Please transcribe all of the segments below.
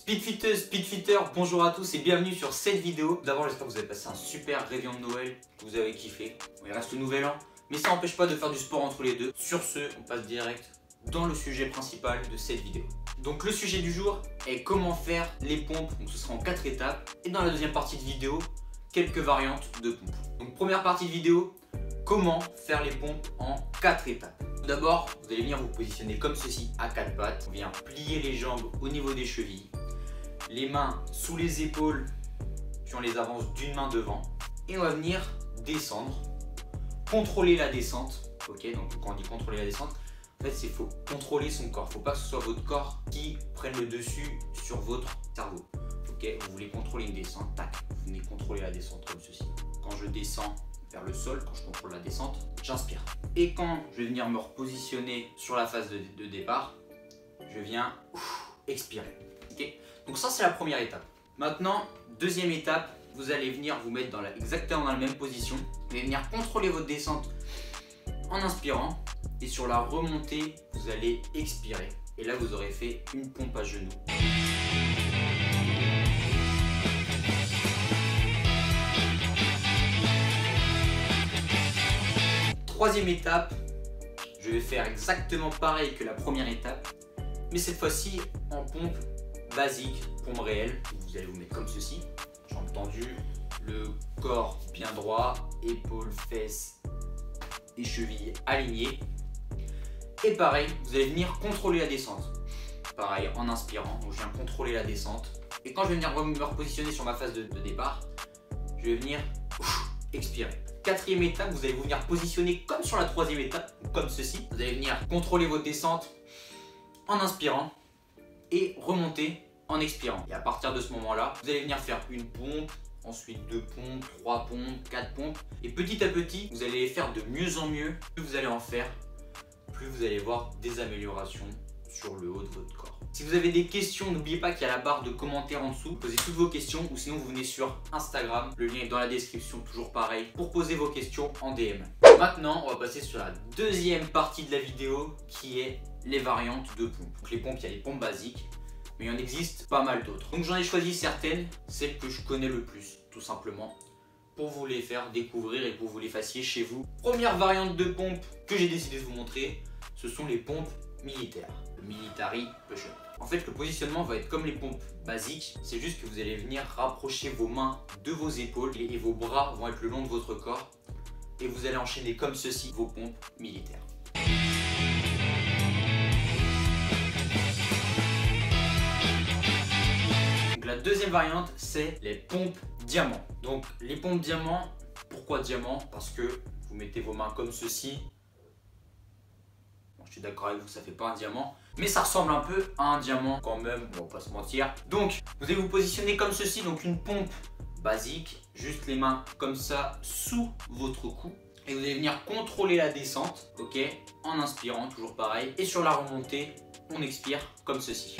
Speedfitters, speedfitters, bonjour à tous et bienvenue sur cette vidéo. D'abord j'espère que vous avez passé un super réveillon de Noël, que vous avez kiffé. Il reste le nouvel an, mais ça n'empêche pas de faire du sport entre les deux. Sur ce, on passe direct dans le sujet principal de cette vidéo. Donc le sujet du jour est comment faire les pompes, donc ce sera en 4 étapes. Et dans la deuxième partie de vidéo, quelques variantes de pompes. Donc première partie de vidéo, comment faire les pompes en 4 étapes. Tout d'abord, vous allez venir vous positionner comme ceci à 4 pattes. On vient plier les jambes au niveau des chevilles. Les mains sous les épaules, puis on les avance d'une main devant. Et on va venir descendre, contrôler la descente. Ok, donc quand on dit contrôler la descente, en fait, il faut contrôler son corps. Il ne faut pas que ce soit votre corps qui prenne le dessus sur votre cerveau. Ok, vous voulez contrôler une descente, tac, vous venez contrôler la descente comme ceci. Quand je descends vers le sol, quand je contrôle la descente, j'inspire. Et quand je vais venir me repositionner sur la phase de départ, je viens expirer. Ok, donc ça c'est la première étape. Maintenant, deuxième étape, vous allez venir vous mettre exactement dans la même position. Vous allez venir contrôler votre descente en inspirant. Et sur la remontée, vous allez expirer. Et là, vous aurez fait une pompe à genoux. Troisième étape, je vais faire exactement pareil que la première étape, mais cette fois-ci en pompe basique, pompe réelle. Vous allez vous mettre comme ceci, jambes tendues, le corps bien droit, épaules, fesses et chevilles alignées. Et pareil, vous allez venir contrôler la descente. Pareil, en inspirant, donc je viens contrôler la descente. Et quand je vais venir me repositionner sur ma phase de départ, je vais venir expirer. Quatrième étape, vous allez vous venir positionner comme sur la troisième étape, comme ceci. Vous allez venir contrôler votre descente en inspirant et remonter en expirant. Et à partir de ce moment-là, vous allez venir faire une pompe, ensuite 2 pompes, 3 pompes, 4 pompes. Et petit à petit, vous allez les faire de mieux en mieux. Plus vous allez en faire, plus vous allez voir des améliorations sur le haut de votre corps. Si vous avez des questions, n'oubliez pas qu'il y a la barre de commentaires en dessous. Posez toutes vos questions ou sinon vous venez sur Instagram. Le lien est dans la description, toujours pareil, pour poser vos questions en DM. Maintenant, on va passer sur la deuxième partie de la vidéo qui est les variantes de pompes. Donc les pompes, il y a les pompes basiques, mais il en existe pas mal d'autres. Donc j'en ai choisi certaines, celles que je connais le plus, tout simplement, pour vous les faire découvrir et pour vous les fassiez chez vous. Première variante de pompe que j'ai décidé de vous montrer, ce sont les pompes militaires, le military push-up. En fait, le positionnement va être comme les pompes basiques, c'est juste que vous allez venir rapprocher vos mains de vos épaules et vos bras vont être le long de votre corps et vous allez enchaîner comme ceci vos pompes militaires. Donc la deuxième variante, c'est les pompes diamants. Donc les pompes diamants, pourquoi diamant? Parce que vous mettez vos mains comme ceci. Bon, je suis d'accord avec vous, ça fait pas un diamant, mais ça ressemble un peu à un diamant quand même, on va pas se mentir. Donc vous allez vous positionner comme ceci, donc une pompe basique, juste les mains comme ça sous votre cou. Et vous allez venir contrôler la descente, ok, en inspirant, toujours pareil. Et sur la remontée, on expire comme ceci.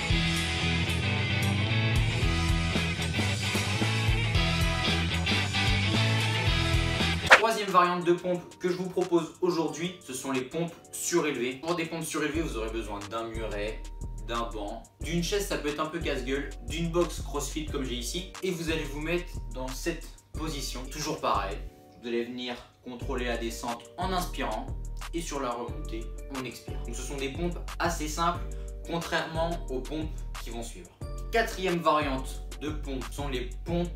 Troisième variante de pompe que je vous propose aujourd'hui, ce sont les pompes surélevées. Pour des pompes surélevées, vous aurez besoin d'un muret, d'un banc, d'une chaise, ça peut être un peu casse-gueule, d'une box CrossFit comme j'ai ici. Et vous allez vous mettre dans cette position, toujours pareil. Vous allez venir contrôler la descente en inspirant et sur la remontée, on expire. Donc ce sont des pompes assez simples, contrairement aux pompes qui vont suivre. Quatrième variante de pompe sont les pompes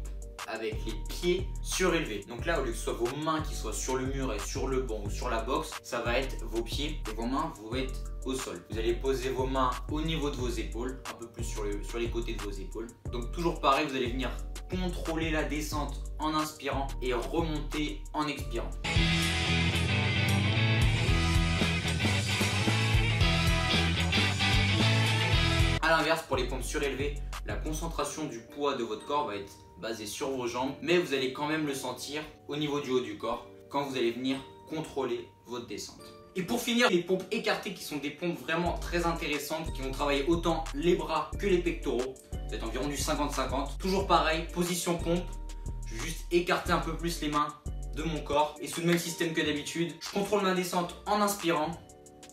avec les pieds surélevés. Donc là, au lieu que ce soit vos mains qui soient sur le mur et sur le banc ou sur la box, ça va être vos pieds et vos mains vont être au sol. Vous allez poser vos mains au niveau de vos épaules, un peu plus sur les côtés de vos épaules. Donc toujours pareil, vous allez venir contrôler la descente en inspirant et remonter en expirant. A l'inverse, pour les pompes surélevées, la concentration du poids de votre corps va être basée sur vos jambes, mais vous allez quand même le sentir au niveau du haut du corps quand vous allez venir contrôler votre descente. Et pour finir, les pompes écartées qui sont des pompes vraiment très intéressantes qui vont travailler autant les bras que les pectoraux. C'est environ du 50-50. Toujours pareil, position pompe, je vais juste écarter un peu plus les mains de mon corps et sous le même système que d'habitude, je contrôle ma descente en inspirant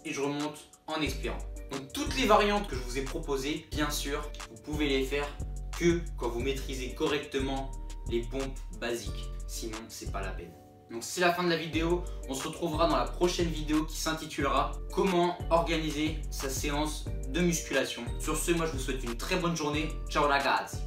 et je remonte en expirant. Donc toutes les variantes que je vous ai proposées, bien sûr, vous pouvez les faire que quand vous maîtrisez correctement les pompes basiques. Sinon, c'est pas la peine. Donc c'est la fin de la vidéo. On se retrouvera dans la prochaine vidéo qui s'intitulera comment organiser sa séance de musculation. Sur ce, moi je vous souhaite une très bonne journée. Ciao ragazzi.